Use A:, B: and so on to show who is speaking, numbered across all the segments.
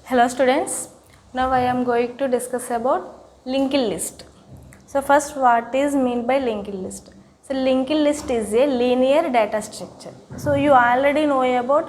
A: Hello students, now I am going to discuss about linked list. So first, what is mean by linked list? So linked list is a linear data structure. So you already know about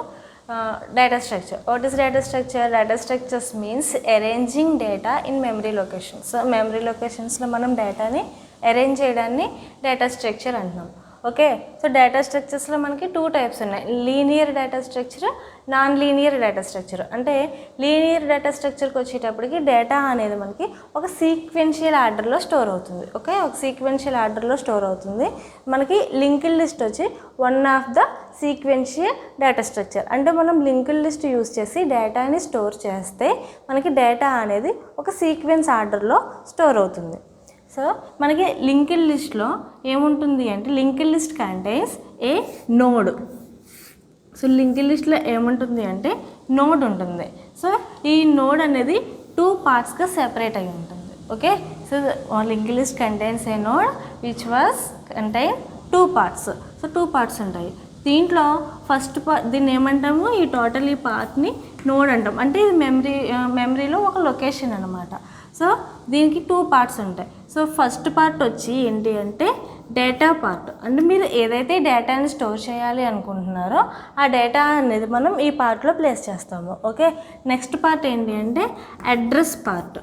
A: data structure. What is data structure? Data structures means arranging data in memory locations. So memory locations lo manam data ni arrange cheyadanni data structure antunam. Okay, so data స్ట్రక్చర్స్లో మనకి two types ఉన్నాయి, linear data structure, non linear data structure. అంటే linear data స్ట్రక్చర్కి వచ్చేటప్పటికి data అనేది మనకి ఒక sequential ఆర్డర్లో స్టోర్ అవుతుంది. ఓకే, ఒక సీక్వెన్షియల్ ఆర్డర్లో స్టోర్ అవుతుంది. మనకి లింక్డ్ లిస్ట్ వచ్చి one of the sequential data structure. అంటే మనం లింక్డ్ లిస్ట్ యూజ్ చేసి డేటాని స్టోర్ చేస్తే మనకి డేటా అనేది ఒక సీక్వెన్స్ ఆర్డర్లో స్టోర్ అవుతుంది. సో మనకి లింక్డ్ లిస్ట్లో ఏముంటుంది అంటే లింక్డ్ లిస్ట్ కంటైన్స్ ఏ నోడ్. సో లింక్డ్ లిస్ట్లో ఏముంటుంది అంటే నోడ్ ఉంటుంది. సో ఈ నోడ్ అనేది టూ పార్ట్స్గా సెపరేట్ అయి ఉంటుంది. Okay, so linked list contains A node which was contain two parts. So two parts ఉంటాయి. దీంట్లో ఫస్ట్ పార్ట్ దీన్ని ఏమంటాము, ఈ టోటల్ ఈ పార్ట్ని నోడ్ అంటాం. అంటే ఇది మెమరీలో ఒక లొకేషన్ అనమాట. సో దీనికి టూ పార్ట్స్ ఉంటాయి. సో ఫస్ట్ పార్ట్ వచ్చి ఏంటి అంటే డేటా పార్ట్. అంటే మీరు ఏదైతే డేటాని స్టోర్ చేయాలి అనుకుంటున్నారో ఆ డేటా అనేది మనం ఈ పార్ట్లో ప్లేస్ చేస్తాము. ఓకే, నెక్స్ట్ పార్ట్ ఏంటి అంటే అడ్రస్ పార్ట్.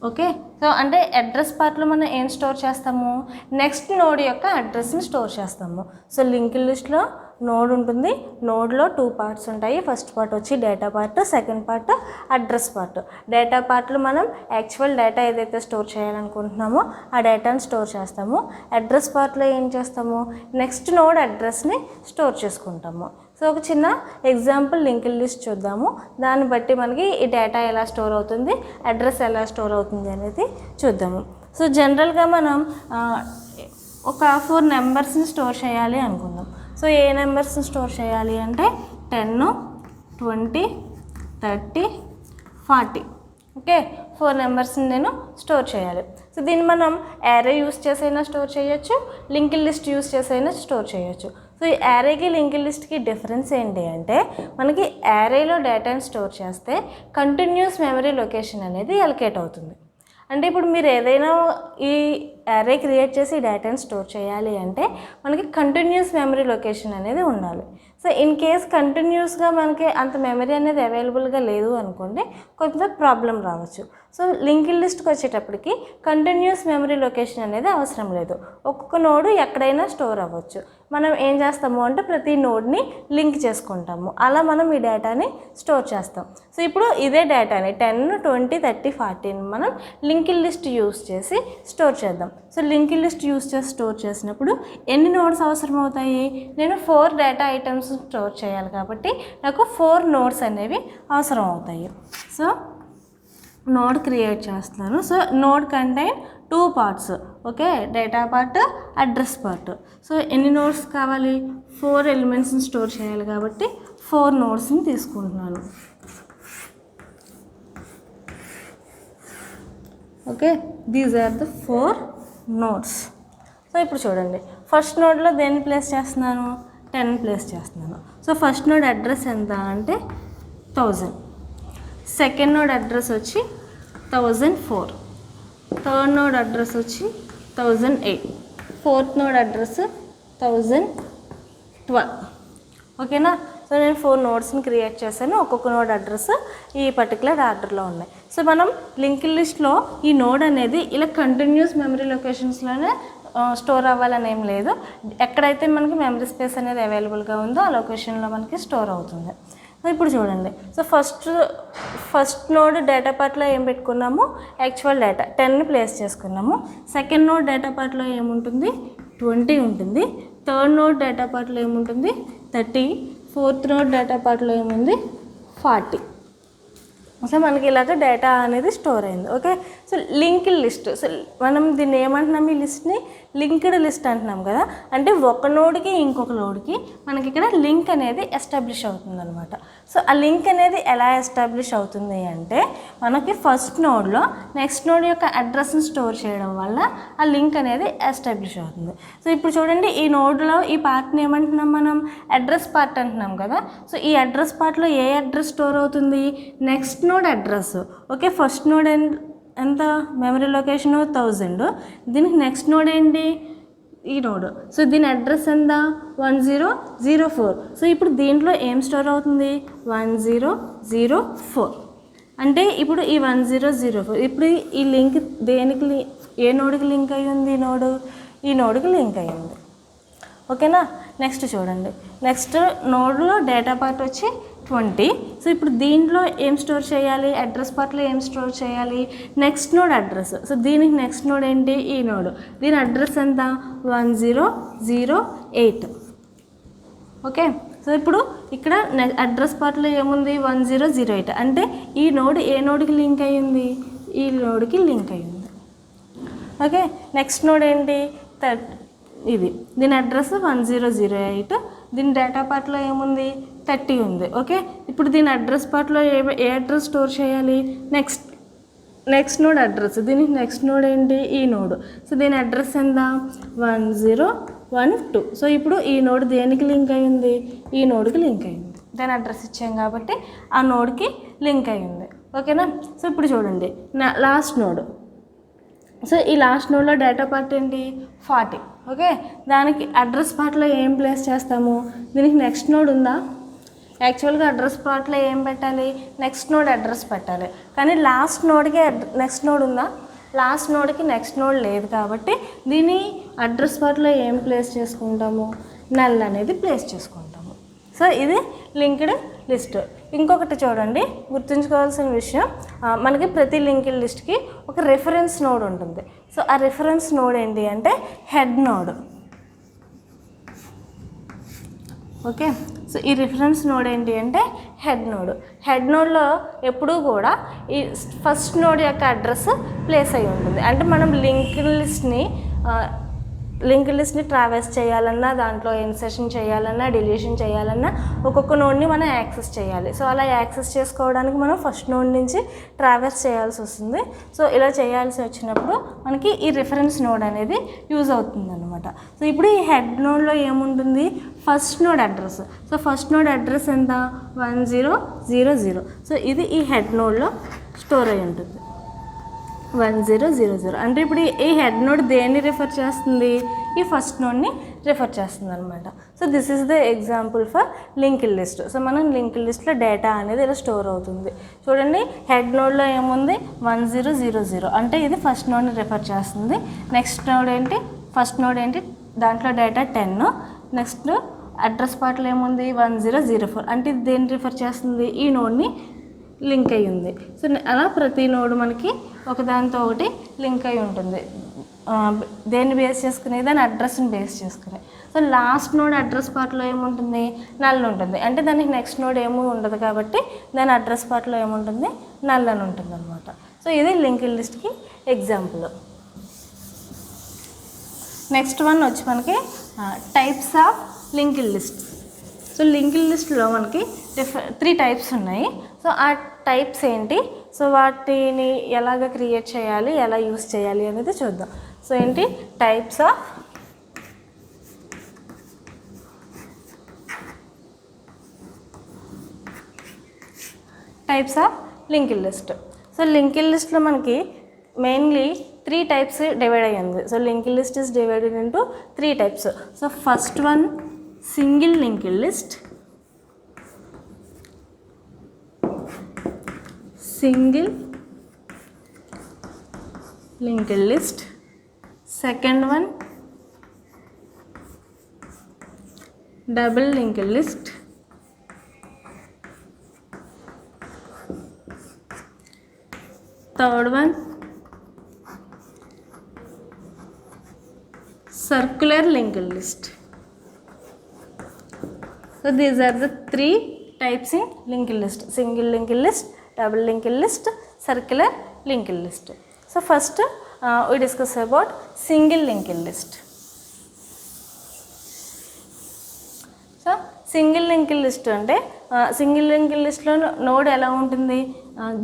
A: ఓకే, సో అంటే అడ్రస్ పార్ట్లో మనం ఏం స్టోర్ చేస్తాము, నెక్స్ట్ నోడ్ యొక్క అడ్రస్ని స్టోర్ చేస్తాము. సో లింక్డ్ లిస్ట్లో నోడ్ ఉంటుంది. నోడ్లో టూ పార్ట్స్ ఉంటాయి. ఫస్ట్ పార్ట్ వచ్చి data part, second part address part. Data పార్ట్లో మనం యాక్చువల్ డేటా ఏదైతే స్టోర్ చేయాలనుకుంటున్నామో ఆ డేటాని స్టోర్ చేస్తాము. అడ్రస్ పార్ట్లో ఏం చేస్తాము, నెక్స్ట్ నోడ్ అడ్రస్ని స్టోర్ చేసుకుంటాము. సో ఒక చిన్న ఎగ్జాంపుల్ లింక్డ్ లిస్ట్ చూద్దాము. దాన్ని బట్టి మనకి ఈ డేటా ఎలా స్టోర్ అవుతుంది, అడ్రస్ ఎలా స్టోర్ అవుతుంది అనేది చూద్దాము. సో జనరల్గా మనం ఒక 4 నెంబర్స్ని స్టోర్ చేయాలి అనుకుందాం. సో ఏ నెంబర్స్ని స్టోర్ చేయాలి అంటే 10, 20, 30, 40. ఓకే, 4 నెంబర్స్ని నేను స్టోర్ చేయాలి. సో దీన్ని మనం యారే యూస్ చేసైనా స్టోర్ చేయొచ్చు, లింక్డ్ లిస్ట్ యూస్ చేసైనా స్టోర్ చేయొచ్చు. సో ఈ యారేకి లింక్డ్ లిస్ట్కి డిఫరెన్స్ ఏంటి అంటే మనకి యారేలో డేటాని స్టోర్ చేస్తే కంటిన్యూస్ మెమరీ లొకేషన్ అనేది అలొకేట్ అవుతుంది. అంటే ఇప్పుడు మీరు ఏదైనా ఈ యారే క్రియేట్ చేసి డేటాని స్టోర్ చేయాలి అంటే మనకి కంటిన్యూస్ మెమరీ లొకేషన్ అనేది ఉండాలి. సో ఇన్ కేస్ కంటిన్యూస్గా మనకి అంత మెమరీ అనేది అవైలబుల్గా లేదు అనుకోండి, కొంత ప్రాబ్లం రావచ్చు. సో లింక్డ్ లిస్ట్కి వచ్చేటప్పటికి కంటిన్యూస్ మెమరీ లొకేషన్ అనేది అవసరం లేదు. ఒక్కొక్క నోడు ఎక్కడైనా స్టోర్ అవ్వచ్చు. మనం ఏం చేస్తాము అంటే ప్రతి నోడ్ని లింక్ చేసుకుంటాము. అలా మనం ఈ డేటాని స్టోర్ చేస్తాం. సో ఇప్పుడు ఇదే డేటాని 10, 20, 30, 40 మనం లింక్డ్ లిస్ట్ యూస్ చేసి స్టోర్ చేద్దాం. సో లింక్డ్ లిస్ట్ యూస్ చేసి స్టోర్ చేసినప్పుడు ఎన్ని నోడ్స్ అవసరం అవుతాయి, నేను 4 డేటా ఐటమ్స్ స్టోర్ చేయాలి కాబట్టి నాకు 4 నోడ్స్ అనేవి అవసరం అవుతాయి. సో నోడ్ క్రియేట్ చేస్తున్నాను. So node contain 2 parts. Okay, data part, address part. So ఎన్ని నోడ్స్ కావాలి, 4 ఎలిమెంట్స్ని స్టోర్ చేయాలి కాబట్టి 4 నోడ్స్ని తీసుకుంటున్నాను. Okay, these are the 4 nodes. So ఇప్పుడు చూడండి, ఫస్ట్ నోడ్లో దేన్ని ప్లేస్ చేస్తున్నాను, 10 ప్లేస్ చేస్తున్నాను. సో ఫస్ట్ నోడ్ అడ్రస్ ఎంత అంటే 1000. సెకండ్ నోడ్ అడ్రస్ వచ్చి 1004. థర్డ్ నోడ్ అడ్రస్ వచ్చి 1008. Fourth node address 1012. ఓకేనా. సో నేను 4 నోడ్స్ని క్రియేట్ చేశాను. ఒక్కొక్క నోడ్ అడ్రస్ ఈ పర్టికులర్ ఆర్డర్లో ఉన్నాయి. సో మనం లింక్డ్ లిస్ట్లో ఈ నోడ్ అనేది ఇలా కంటిన్యూస్ మెమరీ లొకేషన్స్లోనే స్టోర్ అవ్వాలని ఏం లేదు. ఎక్కడైతే మనకి మెమరీ స్పేస్ అనేది అవైలబుల్గా ఉందో ఆ లొకేషన్లో మనకి స్టోర్ అవుతుంది. ఇప్పుడు చూడండి, సో ఫస్ట్ నోడ్ డేటా పార్ట్లో ఏం పెట్టుకున్నాము, యాక్చువల్ డేటా 10ని ప్లేస్ చేసుకున్నాము. సెకండ్ నోడ్ డేటా పార్ట్లో ఏముంటుంది, 20 ఉంటుంది. థర్డ్ నోడ్ డేటా పార్ట్లో ఏముంటుంది, 30. ఫోర్త్ నోడ్ డేటా పార్ట్లో ఏముంది, 40. సో మనకి ఇలాగ డేటా అనేది స్టోర్ అయింది. Okay, so linked list. So మనం దీన్ని ఏమంటున్నాం, ఈ లిస్ట్ని లింక్డ్ లిస్ట్ అంటున్నాం కదా. అంటే ఒక నోడ్కి ఇంకొక నోడ్కి మనకి ఇక్కడ లింక్ అనేది ఎస్టాబ్లిష్ అవుతుంది అనమాట. సో ఆ లింక్ అనేది ఎలా ఎస్టాబ్లిష్ అవుతుంది అంటే మనకి ఫస్ట్ నోడ్లో నెక్స్ట్ నోడ్ యొక్క అడ్రస్ని స్టోర్ చేయడం వల్ల ఆ లింక్ అనేది ఎస్టాబ్లిష్ అవుతుంది. సో ఇప్పుడు చూడండి, ఈ నోడ్లో ఈ పార్ట్ని ఏమంటున్నాం మనం, అడ్రస్ పార్ట్ అంటున్నాం కదా. సో ఈ అడ్రస్ పార్ట్లో ఏ అడ్రస్ స్టోర్ అవుతుంది, next node address. Okay, first node ఎంత మెమరీ లొకేషన్ 1000, దీనికి నెక్స్ట్ నోడ్ ఏంటి, ఈ నోడ్. సో దీని అడ్రస్ ఎంత 1004. సో ఇప్పుడు దీంట్లో ఏం స్టోర్ అవుతుంది, 1004. అంటే ఇప్పుడు ఈ 1004 ఇప్పుడు ఈ లింక్ దేనికి, ఏ నోడ్కి లింక్ అయ్యి ఉంది, ఈ నోడ్కి లింక్ అయ్యింది. ఓకేనా. నెక్స్ట్ చూడండి, నెక్స్ట్ నోడ్లో డేటా పార్ట్ వచ్చి 20. సో ఇప్పుడు దీంట్లో ఏం స్టోర్ చేయాలి, అడ్రస్ పార్ట్లో ఏం స్టోర్ చేయాలి, నెక్స్ట్ నోడ్ అడ్రస్. సో దీనికి నెక్స్ట్ నోడ్ ఏంటి, ఈ నోడ్. దీని అడ్రస్ ఎంత 1008. ఓకే. సో ఇప్పుడు ఇక్కడ అడ్రస్ పార్ట్లో ఏముంది 1008. అంటే ఈ నోడ్ ఏ నోడ్కి లింక్ అయ్యింది, ఈ నోడ్కి లింక్ అయ్యింది. ఓకే. నెక్స్ట్ నోడ్ ఏంటి, ఇది. దీని అడ్రస్ 1008. దీని డేటా పార్ట్లో ఏముంది 30 ఉంది. ఓకే. ఇప్పుడు దీని అడ్రస్ పార్ట్లో ఏ అడ్రస్ స్టోర్ చేయాలి, నెక్స్ట్ నోడ్ అడ్రస్. దీనికి నెక్స్ట్ నోడ్ ఏంటి, ఈ నోడ్. సో దీని అడ్రస్ ఎంత 1012. సో ఇప్పుడు ఈ నోడ్ దేనికి లింక్ అయ్యింది, ఈ నోడ్కి లింక్ అయ్యింది. దాని అడ్రస్ ఇచ్చాం కాబట్టి ఆ నోడ్కి లింక్ అయ్యింది. ఓకేనా. సో ఇప్పుడు చూడండి, లాస్ట్ నోడ్. సో ఈ లాస్ట్ నోడ్లో డేటా పార్ట్ ఏంటి 40. ఓకే. దానికి అడ్రస్ పార్ట్లో ఏం ప్లేస్ చేస్తాము, దీనికి నెక్స్ట్ నోడ్ ఉందా, యాక్చువల్గా అడ్రస్ పార్ట్లో ఏం పెట్టాలి, నెక్స్ట్ నోడ్ అడ్రస్ పెట్టాలి. కానీ లాస్ట్ నోడ్కి నెక్స్ట్ నోడ్ ఉందా, లాస్ట్ నోడ్కి నెక్స్ట్ నోడ్ లేదు కాబట్టి దీని అడ్రస్ పార్ట్లో ఏం ప్లేస్ చేసుకుంటాము, నల్ అనేది ప్లేస్ చేసుకుంటాము. సో ఇది లింక్డ్ లిస్ట్. ఇంకొకటి చూడండి, గుర్తుంచుకోవాల్సిన విషయం, మనకి ప్రతి లింక్డ్ లిస్ట్కి ఒక రిఫరెన్స్ నోడ్ ఉంటుంది. సో ఆ రిఫరెన్స్ నోడ్ ఏంటి అంటే హెడ్ నోడ్. ఓకే. సో ఈ రిఫరెన్స్ నోడ్ ఏంటి అంటే హెడ్ నోడ్. హెడ్ నోడ్లో ఎప్పుడూ కూడా ఈ ఫస్ట్ నోడ్ యొక్క అడ్రస్ ప్లేస్ అయి ఉంటుంది. అంటే మనం లింక్డ్ లిస్ట్ని ట్రావెర్స్ చేయాలన్నా, దాంట్లో ఇన్సర్షన్ చేయాలన్నా, డిలీషన్ చేయాలన్నా ఒక్కొక్క నోడ్ని మనం యాక్సెస్ చేయాలి. సో అలా యాక్సెస్ చేసుకోవడానికి మనం ఫస్ట్ నోడ్ నుంచి ట్రావెర్స్ చేయాల్సి వస్తుంది. సో ఇలా చేయాల్సి వచ్చినప్పుడు మనకి ఈ రిఫరెన్స్ నోడ్ అనేది యూజ్ అవుతుంది అనమాట. సో ఇప్పుడు ఈ హెడ్ నోడ్లో ఏముంటుంది, first node address. So first node address ఎంత 1000. సో ఇది ఈ హెడ్ నోడ్లో స్టోర్ అయి ఉంటుంది 1000. అంటే ఇప్పుడు ఈ హెడ్ నోడ్ దేన్ని రిఫర్ చేస్తుంది, ఈ ఫస్ట్ నోడ్ని రిఫర్ చేస్తుంది అనమాట. So this is the example for linked list. So మనం లింక్డ్ లిస్ట్లో డేటా అనేది ఇలా స్టోర్ అవుతుంది. చూడండి, హెడ్ నోడ్లో ఏముంది 1000. అంటే ఇది ఫస్ట్ నోడ్ని రిఫర్ చేస్తుంది. నెక్స్ట్ నోడ్ ఏంటి, ఫస్ట్ నోడ్ ఏంటి, దాంట్లో డేటా 10. నెక్స్ట్ అడ్రస్ పార్ట్లో ఏముంది 1004. అంటే ఇది దేన్ని రిఫర్ చేస్తుంది, ఈ నోడ్ని లింక్ అయి ఉంది. సో అలా ప్రతి నోడ్ మనకి ఒకదానితో ఒకటి లింక్ అయి ఉంటుంది. దేన్ని బేస్ చేసుకుని, దాని అడ్రస్ని బేస్ చేసుకుని. సో లాస్ట్ నోడ్ అడ్రస్ పార్ట్లో ఏముంటుంది, నల్ ఉంటుంది. అంటే దానికి నెక్స్ట్ నోడ్ ఏమీ ఉండదు కాబట్టి దాని అడ్రస్ పార్ట్లో ఏముంటుంది, నల్ అని ఉంటుంది అనమాట. సో ఇది లింక్డ్ లిస్ట్కి ఎగ్జాంపుల్. నెక్స్ట్ వన్ వచ్చి మనకి types of linked list. So linked లిస్ట్లో మనకి 3 టైప్స్ ఉన్నాయి. సో ఆ టైప్స్ ఏంటి, సో వాటిని ఎలాగ క్రియేట్ చేయాలి, ఎలా యూస్ చేయాలి అనేది చూద్దాం. సో ఏంటి, types of linked list. So linked లిస్ట్లో మనకి మెయిన్లీ 3 టైప్స్ డివైడ్ అయ్యింది. So linked list is divided into 3 types. So first one single linked list, single linked list. Second one double linked list. Third one circular linked list. So these are the 3 types in linked list: single linked list, double linked list, circular linked list. So first we discuss about single linked list. So single linked list అంటే single linked లిస్ట్లో node ఎలా ఉంటుంది,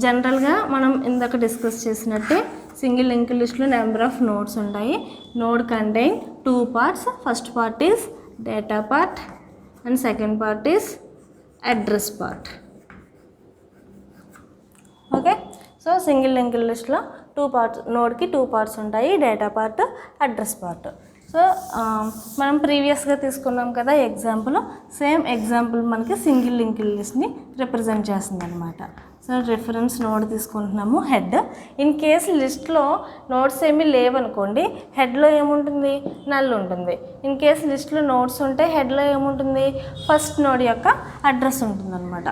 A: జనరల్గా మనం ఇందాక discuss చేసినట్టే single linked లిస్ట్లో number of nodes ఉంటాయి. Node contain 2 parts. First part is data part and second part is address part. Okay, so single linked లిస్ట్లో 2 parts, నోడ్కి 2 parts ఉంటాయి, data part, address part. So మనం ప్రీవియస్గా తీసుకున్నాం కదా ఎగ్జాంపుల్, సేమ్ ఎగ్జాంపుల్ మనకి single linked లిస్ట్ని represent చేస్తుంది అనమాట. సో రిఫరెన్స్ నోడ్ తీసుకుంటున్నాము హెడ్. ఇన్ కేస్ లిస్ట్లో నోట్స్ ఏమీ లేవనుకోండి, హెడ్లో ఏముంటుంది, నల్ ఉంటుంది. ఇన్ కేస్ లిస్ట్లో నోట్స్ ఉంటే హెడ్లో ఏముంటుంది, ఫస్ట్ నోడ్ యొక్క అడ్రస్ ఉంటుంది అనమాట.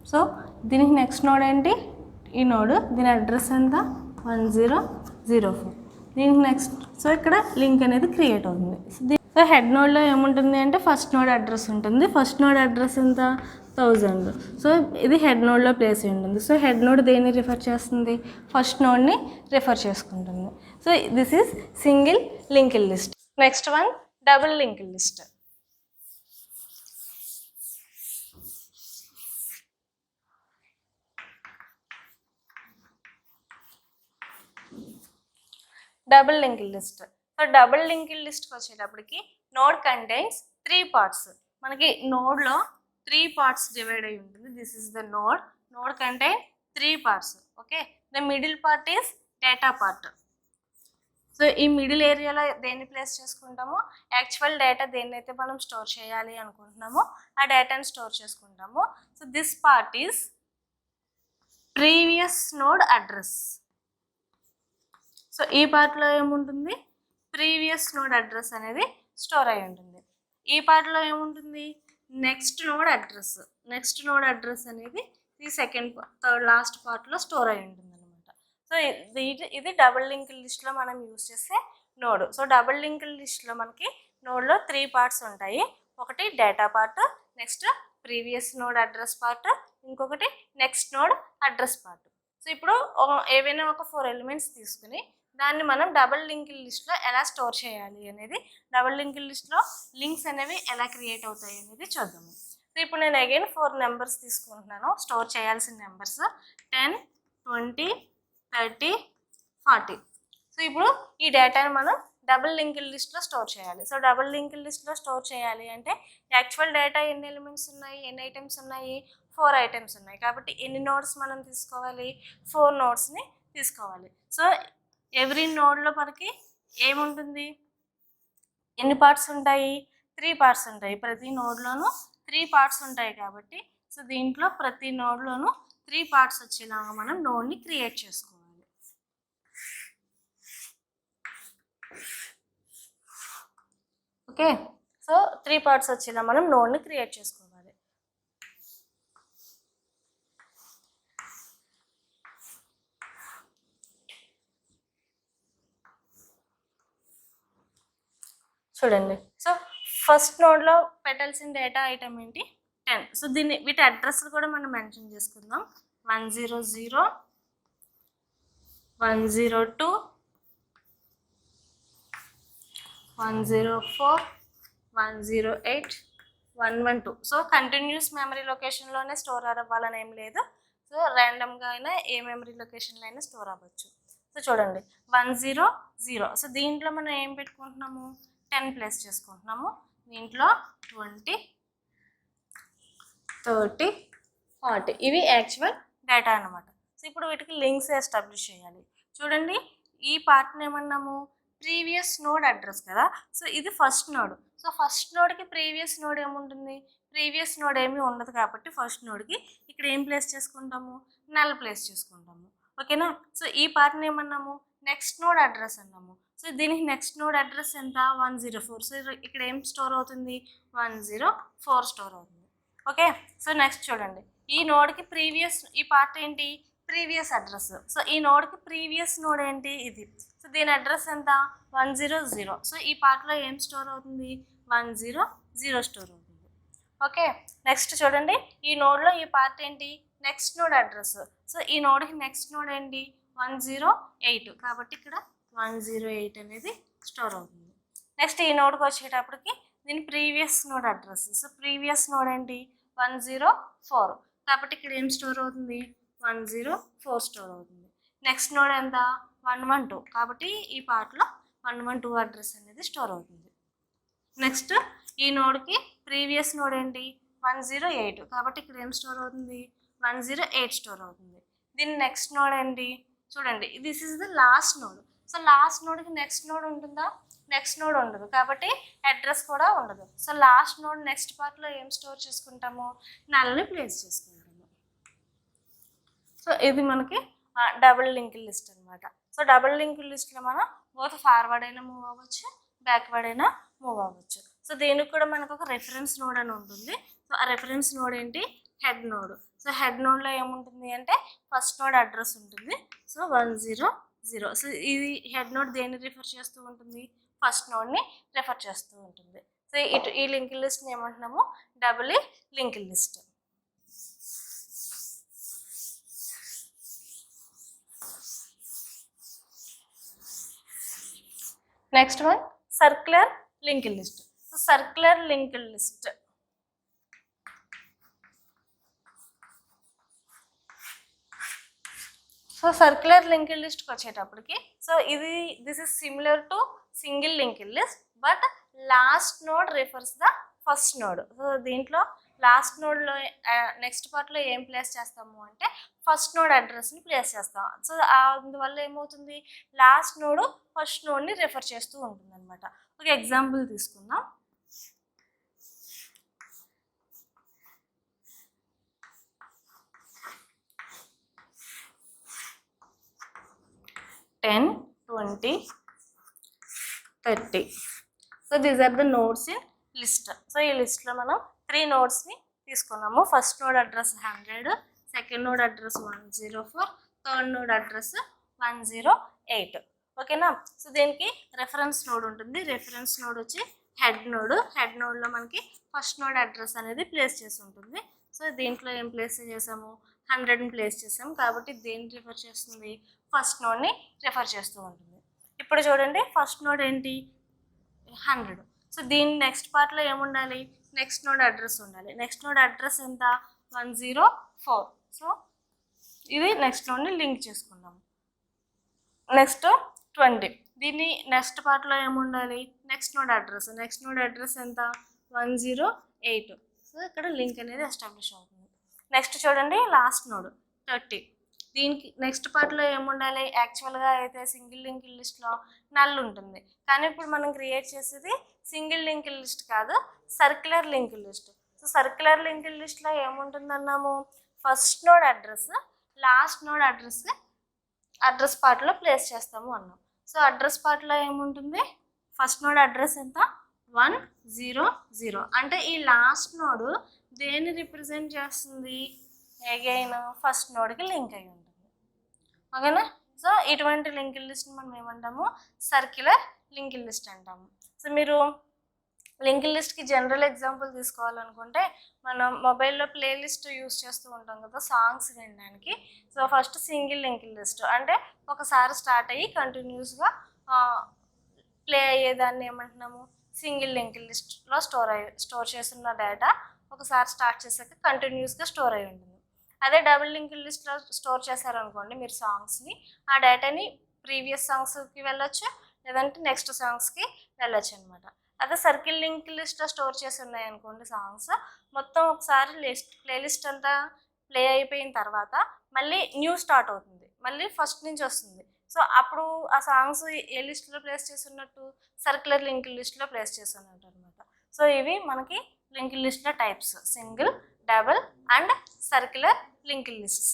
A: సో దీనికి నెక్స్ట్ నోడ్ ఏంటి, ఈ నోడ్, దీని అడ్రస్ ఎంత 1004. దీనికి నెక్స్ట్, సో ఇక్కడ లింక్ అనేది క్రియేట్ అవుతుంది. సో హెడ్ నోడ్లో ఏముంటుంది అంటే ఫస్ట్ నోడ్ అడ్రస్ ఉంటుంది. ఫస్ట్ నోడ్ అడ్రస్ ఎంత 1000. సో ఇది హెడ్ నోడ్లో ప్లేస్ అయి ఉంటుంది. సో హెడ్ నోడ్ దేన్ని రిఫర్ చేస్తుంది, ఫస్ట్ నోడ్ని రిఫర్ చేసుకుంటుంది. So this is single linked list. Next one double linked list. Double linked list. So double linked లిస్ట్కి వచ్చేటప్పటికి నోడ్ కంటైన్స్ 3 parts. మనకి నోడ్లో 3 parts డివైడ్ అయి ఉంటుంది. This is the node. Node contain 3 parts. Okay, the middle part is data part. So ఈ middle ఏరియాలో దేన్ని place చేసుకుంటామో, యాక్చువల్ డేటా దేన్నైతే మనం స్టోర్ చేయాలి అనుకుంటున్నామో ఆ డేటాని స్టోర్ చేసుకుంటాము. So this part is previous node address. So ఈ పార్ట్లో ఏముంటుంది, ప్రీవియస్ నోడ్ అడ్రస్ అనేది స్టోర్ అయి ఉంటుంది. ఈ పార్ట్లో ఏముంటుంది, next node address. Next node address అనేది ఈ థర్డ్ లాస్ట్ పార్ట్లో స్టోర్ అయి ఉంటుంది అనమాట. సో ఇది డబుల్ లింక్డ్ లిస్ట్లో మనం యూజ్ చేసే నోడ్. సో డబుల్ లింక్డ్ లిస్ట్లో మనకి నోడ్లో 3 parts ఉంటాయి. ఒకటి data part, next previous node address part, ఇంకొకటి next node address part. So ఇప్పుడు ఏవైనా ఒక 4 elements తీసుకుని దాన్ని మనం డబుల్ లింక్డ్ లిస్ట్లో ఎలా స్టోర్ చేయాలి అనేది, డబుల్ లింక్డ్ లిస్ట్లో లింక్స్ అనేవి ఎలా క్రియేట్ అవుతాయి అనేది చూద్దాము. సో ఇప్పుడు నేను అగైన్ 4 numbers తీసుకుంటున్నాను స్టోర్ చేయాల్సిన నెంబర్స్, 10, 20, 30, 40. సో ఇప్పుడు ఈ డేటాను మనం డబుల్ లింక్డ్ లిస్ట్లో స్టోర్ చేయాలి. సో డబుల్ లింక్డ్ లిస్ట్లో స్టోర్ చేయాలి అంటే యాక్చువల్ డేటా ఎన్ని ఎలిమెంట్స్ ఉన్నాయి, ఎన్ని ఐటమ్స్ ఉన్నాయి, 4 items ఉన్నాయి. కాబట్టి ఎన్ని నోడ్స్ మనం తీసుకోవాలి, 4 నోడ్స్ని తీసుకోవాలి. సో ఎవ్రీ నోడ్లో మనకి ఏముంటుంది, ఎన్ని పార్ట్స్ ఉంటాయి, 3 parts ఉంటాయి. ప్రతి నోడ్లోనూ 3 parts ఉంటాయి కాబట్టి సో దీంట్లో ప్రతి నోడ్లోనూ 3 parts వచ్చేలాగా మనం నోడ్ని క్రియేట్ చేసుకోవాలి. ఓకే, సో 3 parts వచ్చేలా మనం నోడ్ని క్రియేట్ చేసుకోవాలి. చూడండి, సో ఫస్ట్ నోడ్లో పెట్టాల్సిన డేటా ఐటమ్ ఏంటి, 10. సో వీటి అడ్రస్లు కూడా మనం మెన్షన్ చేసుకుందాం. 100, 102, 104, 108, 112. సో కంటిన్యూస్ మెమరీ లొకేషన్లోనే స్టోర్ అవ్వాలని ఏం లేదు. సో ర్యాండమ్గా అయినా ఏ మెమరీ లొకేషన్లో అయినా స్టోర్ అవ్వచ్చు. సో చూడండి 100. సో దీంట్లో మనం ఏం పెట్టుకుంటున్నాము, 10 ప్లేస్ చేసుకుంటున్నాము. దీంట్లో 20, 30, 40 ఇవి యాక్చువల్ డేటా అనమాట. సో ఇప్పుడు వీటికి లింక్స్ ఎస్టాబ్లిష్ చేయాలి. చూడండి ఈ పార్ట్ని ఏమన్నాము, ప్రీవియస్ నోడ్ అడ్రస్ కదా. సో ఇది ఫస్ట్ నోడ్. సో ఫస్ట్ నోడ్కి ప్రీవియస్ నోడ్ ఏముంటుంది, ప్రీవియస్ నోడ్ ఏమీ ఉండదు కాబట్టి ఫస్ట్ నోడ్కి ఇక్కడ ఏం ప్లేస్ చేసుకుంటాము, నల్ ప్లేస్ చేసుకుంటాము. ఓకేనా. సో ఈ పార్ట్ని ఏమన్నాము, నెక్స్ట్ నోడ్ అడ్రస్ అన్నాము. సో దీనికి నెక్స్ట్ నోడ్ అడ్రస్ ఎంత 104. సో ఇక్కడ ఏం స్టోర్ అవుతుంది 104 స్టోర్ అవుతుంది. ఓకే, సో నెక్స్ట్ చూడండి, ఈ నోడ్కి ప్రీవియస్ ఈ పార్ట్ ఏంటి ప్రీవియస్ అడ్రస్. సో ఈ నోడ్కి ప్రీవియస్ నోడ్ ఏంటి ఇది. సో దీని అడ్రస్ ఎంత 100. సో ఈ పార్ట్లో ఏం స్టోర్ అవుతుంది 100 స్టోర్ అవుతుంది. ఓకే, నెక్స్ట్ చూడండి, ఈ నోడ్లో ఈ పార్ట్ ఏంటి నెక్స్ట్ నోడ్ అడ్రస్. సో ఈ నోడ్కి నెక్స్ట్ నోడ్ ఏంటి 108. కాబట్టి ఇక్కడ 108 అనేది స్టోర్ అవుతుంది. నెక్స్ట్ ఈ నోడ్కి వచ్చేటప్పటికి దీని previous node address. So previous node ఏంటి 104. కాబట్టి ఇక్కడ ఏం స్టోర్ అవుతుంది 104 స్టోర్ అవుతుంది. నెక్స్ట్ నోడ్ ఎంత 112. కాబట్టి ఈ పార్ట్లో 112 అడ్రస్ అనేది స్టోర్ అవుతుంది. నెక్స్ట్ ఈ నోడ్కి ప్రీవియస్ నోడ్ ఏంటి 108. కాబట్టి ఇక్కడ ఏం స్టోర్ అవుతుంది 108 స్టోర్ అవుతుంది. దీని నెక్స్ట్ నోడ్ ఏంటి చూడండి, this is the last node. So last నోడ్కి నెక్స్ట్ నోడ్ ఉంటుందా నెక్స్ట్ నోడ్ ఉండదు, కాబట్టి అడ్రస్ కూడా ఉండదు. సో లాస్ట్ నోడ్ నెక్స్ట్ పార్ట్లో ఏం స్టోర్ చేసుకుంటాము నల్ని ప్లేస్ చేసుకుంటాము. సో ఇది మనకి డబుల్ లింక్ లిస్ట్ అనమాట. సో డబుల్ లింక్ లిస్ట్లో మనం బోత్ ఫార్వర్డ్ అయినా మూవ్ అవ్వచ్చు, బ్యాక్వర్డ్ అయినా మూవ్ అవ్వచ్చు. సో దీనికి కూడా మనకు ఒక రెఫరెన్స్ నోడ్ అని ఉంటుంది. సో ఆ రెఫరెన్స్ నోడ్ ఏంటి హెడ్ నోడ్. సో హెడ్ నోడ్లో ఏముంటుంది అంటే ఫస్ట్ నోడ్ అడ్రస్ ఉంటుంది. సో 100. సో ఇది హెడ్ నోడ్ దేన్ని రిఫర్ చేస్తూ ఉంటుంది ఫస్ట్ నోడ్ని రిఫర్ చేస్తూ ఉంటుంది. సో ఈ లింక్ లిస్ట్ని ఏమంటున్నాము double link list. Next one circular link list. So circular link list so circular link లిస్ట్కి వచ్చేటప్పటికి so this is similar to single link list, but last node refers the first node. So దీంట్లో last నోడ్లో next పార్ట్లో ఏం place చేస్తాము అంటే first node అడ్రస్ని place చేస్తాం. సో అందువల్ల ఏమవుతుంది లాస్ట్ నోడ్ ఫస్ట్ నోడ్ని రిఫర్ చేస్తూ ఉంటుంది అనమాట. ఒక ఎగ్జాంపుల్ తీసుకుందాం. Ten 20 30. So these are the nodes in list. So ఈ లిస్ట్లో మనం 3 నోడ్స్ని తీసుకున్నాము. First node address 100, second node address 104, third node address 108. ఓకేనా. సో దీనికి రెఫరెన్స్ నోడ్ ఉంటుంది. రెఫరెన్స్ నోడ్ వచ్చి హెడ్ నోడ్. హెడ్ నోడ్లో మనకి ఫస్ట్ నోడ్ అడ్రస్ అనేది ప్లేస్ చేసి ఉంటుంది. సో దీంట్లో ఏం ప్లేస్ చేసాము 100ని ప్లేస్ చేసాము, కాబట్టి దేన్ని రిఫర్ చేస్తుంది ఫస్ట్ నోడ్ని రిఫర్ చేస్తూ ఉంటుంది. ఇప్పుడు చూడండి ఫస్ట్ నోడ్ ఏంటి 100. సో దీని నెక్స్ట్ పార్ట్లో ఏముండాలి నెక్స్ట్ నోడ్ అడ్రస్ ఉండాలి. నెక్స్ట్ నోడ్ అడ్రస్ ఎంత 104. సో ఇది నెక్స్ట్ నోడ్ని లింక్ చేసుకుందాము. నెక్స్ట్ 20. దీన్ని నెక్స్ట్ పార్ట్లో ఏముండాలి next node address. Next node address ఎంత 108. సో ఇక్కడ లింక్ అనేది ఎస్టాబ్లిష్ అవుతుంది. నెక్స్ట్ చూడండి లాస్ట్ నోడ్ 30. దీనికి నెక్స్ట్ పార్ట్లో ఏముండాలి యాక్చువల్గా అయితే సింగిల్ లింక్ లిస్ట్లో నల్ ఉంటుంది, కానీ ఇప్పుడు మనం క్రియేట్ చేసేది సింగిల్ లింక్ లిస్ట్ కాదు circular link list. So circular link లిస్ట్లో ఏముంటుందన్నాము first node address last node address పార్ట్లో ప్లేస్ చేస్తాము అన్నాం. సో అడ్రస్ పార్ట్లో ఏముంటుంది ఫస్ట్ నోడ్ అడ్రస్ ఎంత 100. అంటే ఈ లాస్ట్ నోడ్ దేన్ని రిప్రజెంట్ చేస్తుంది అగైన్ ఫస్ట్ నోడ్కి లింక్ అయి ఉంటుంది. ఓకేనా. సో ఇటువంటి లింక్ లిస్ట్ని మనం ఏమంటాము సర్క్యులర్ లింక్ లిస్ట్ అంటాము. సో మీరు లింక్ లిస్ట్కి జనరల్ ఎగ్జాంపుల్ తీసుకోవాలనుకుంటే మనం మొబైల్లో ప్లేలిస్ట్ యూస్ చేస్తూ ఉంటాం కదా సాంగ్స్ వినడానికి. So first single link list అంటే ఒకసారి స్టార్ట్ అయ్యి కంటిన్యూస్గా ప్లే అయ్యేదాన్ని ఏమంటున్నాము సింగిల్ లింక్ లిస్ట్లో స్టోర్ చేస్తున్న డేటా ఒకసారి స్టార్ట్ చేశాక కంటిన్యూస్గా స్టోర్ అయి ఉంటుంది. అదే డబుల్ లింక్ లిస్ట్లో స్టోర్ చేశారనుకోండి మీరు సాంగ్స్ని, ఆ డేటాని ప్రీవియస్ సాంగ్స్కి వెళ్ళొచ్చు లేదంటే నెక్స్ట్ సాంగ్స్కి వెళ్ళొచ్చు అనమాట. అదే సర్కిల్ లింక్ లిస్ట్లో స్టోర్ చేసి ఉన్నాయనుకోండి సాంగ్స్ మొత్తం ఒకసారి ప్లేలిస్ట్ అంతా ప్లే అయిపోయిన తర్వాత మళ్ళీ న్యూ స్టార్ట్ అవుతుంది, మళ్ళీ ఫస్ట్ నుంచి వస్తుంది. సో అప్పుడు ఆ సాంగ్స్ ఏ లిస్ట్లో ప్లేస్ చేస్తున్నట్టు సర్క్యులర్ లింక్ లిస్ట్లో ప్లేస్ చేస్తున్నట్టు అనమాట. సో ఇవి మనకి లింక్ లిస్ట్లో types single, double and circular link lists.